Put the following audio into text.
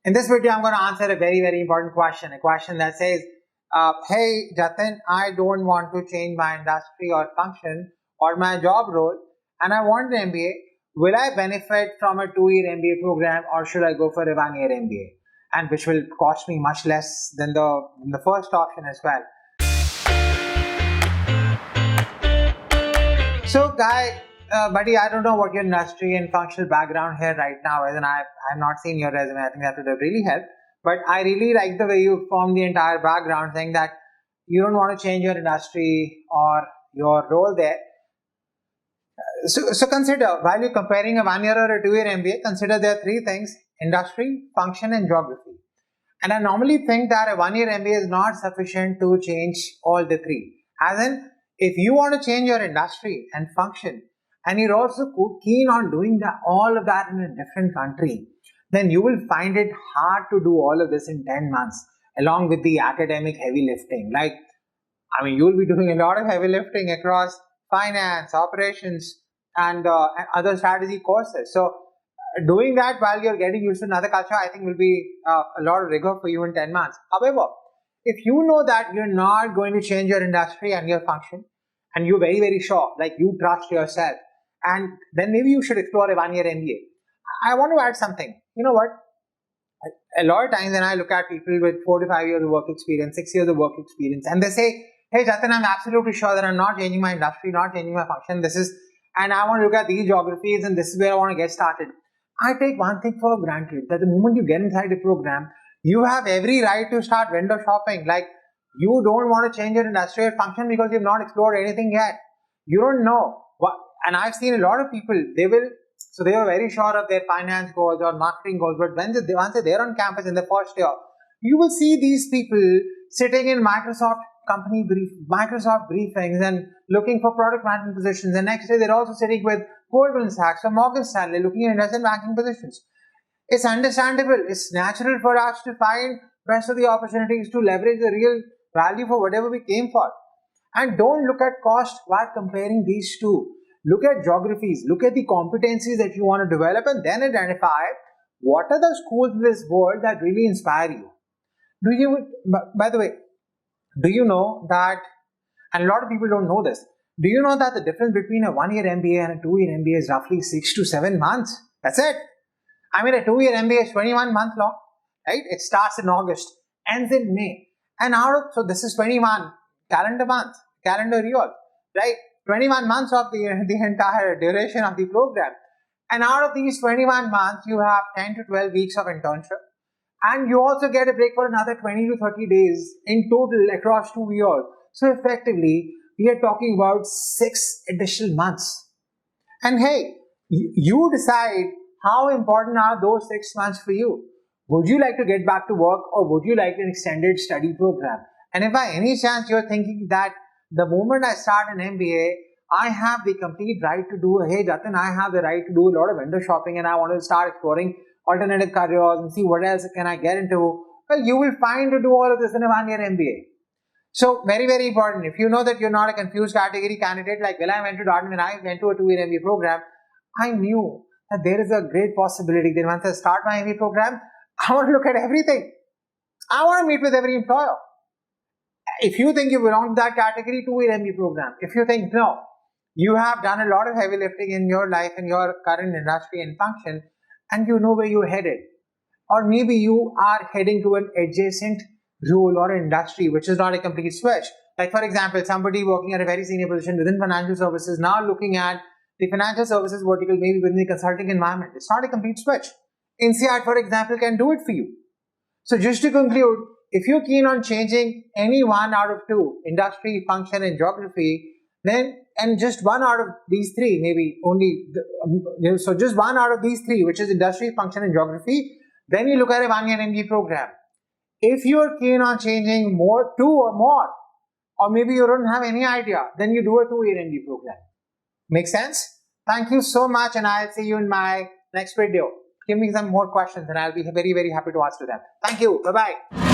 In this video, I'm going to answer a very, very important question. A question that says, hey, Jatin, I don't want to change my industry or function or my job role, and I want an MBA. Will I benefit from a 2-year MBA program, or should I go for a 1-year MBA? And which will cost me much less than the first option as well. So, buddy, I don't know what your industry and functional background here right now is, and I've not seen your resume. I think that would have really helped. But I really like the way you formed the entire background, saying that you don't want to change your industry or your role there. So consider, while you're comparing a 1-year or a 2-year MBA, consider there are 3 things: industry, function, and geography. And I normally think that a 1-year MBA is not sufficient to change all the 3. As in, if you want to change your industry and function, and you're also keen on doing all of that in a different country, then you will find it hard to do all of this in 10 months, along with the academic heavy lifting. You'll be doing a lot of heavy lifting across finance, operations, and other strategy courses. So doing that while you're getting used to another culture, I think will be a lot of rigor for you in 10 months. However, if you know that you're not going to change your industry and your function, and you're very, very sure, like you trust yourself, and then maybe you should explore a 1-year MBA. I want to add something. You know what? A lot of times when I look at people with 4 to 5 years of work experience, 6 years of work experience, and they say, hey, Jatin, I'm absolutely sure that I'm not changing my industry, not changing my function. And I want to look at these geographies, and this is where I want to get started. I take one thing for granted, that the moment you get inside the program, you have every right to start vendor shopping. Like, you don't want to change your industry or function because you've not explored anything yet. You don't know what, and I've seen a lot of people, they were very sure of their finance goals or marketing goals, but once they're on campus in the first year, you will see these people sitting in Microsoft briefings and looking for product management positions, and next day they're also sitting with Goldman Sachs or Morgan Stanley looking at investment banking positions. It's understandable, it's natural for us to find best of the opportunities to leverage the real value for whatever we came for. And don't look at cost while comparing these two. Look at geographies, look at the competencies that you want to develop, and then identify what are the schools in this world that really inspire you. By the way, do you know that, and a lot of people don't know this, do you know that the difference between a 1-year MBA and a 2-year MBA is roughly 6 to 7 months? That's it. A 2-year MBA is 21 months long, right? It starts in August, ends in May. And so this is 21 calendar year, right? 21 months of the entire duration of the program. And out of these 21 months, you have 10 to 12 weeks of internship. And you also get a break for another 20 to 30 days in total across 2 years. So effectively, we are talking about 6 additional months. And hey, you decide how important are those 6 months for you. Would you like to get back to work, or would you like an extended study program? And if by any chance you're thinking that the moment I start an MBA, I have the complete right to do, hey Jatin, I have the right to do a lot of vendor shopping, and I want to start exploring alternative careers and see what else can I get into. Well, you will find to do all of this in a 1-year MBA. So very, very important. If you know that you're not a confused category candidate, like, well, I went to Dartmouth and I went to a 2-year MBA program, I knew that there is a great possibility that once I start my MBA program, I want to look at everything. I want to meet with every employer. If you think you belong to that category, 2-year MBA program. If you think no, you have done a lot of heavy lifting in your life, in your current industry and function, and you know where you're headed. Or maybe you are heading to an adjacent role or industry, which is not a complete switch. Like, for example, somebody working at a very senior position within financial services, now looking at the financial services vertical, maybe within the consulting environment. It's not a complete switch. INSEAD, for example, can do it for you. So just to conclude, if you're keen on changing any one out of 2, industry, function, and geography, and just one out of these 3, maybe only, so just one out of these 3, which is industry, function, and geography, then you look at a 1-year MBA program. If you're keen on changing 2 or more, or maybe you don't have any idea, then you do a 2-year MBA program. Make sense? Thank you so much, and I'll see you in my next video. Give me some more questions, and I'll be very, very happy to answer them. Thank you. Bye-bye.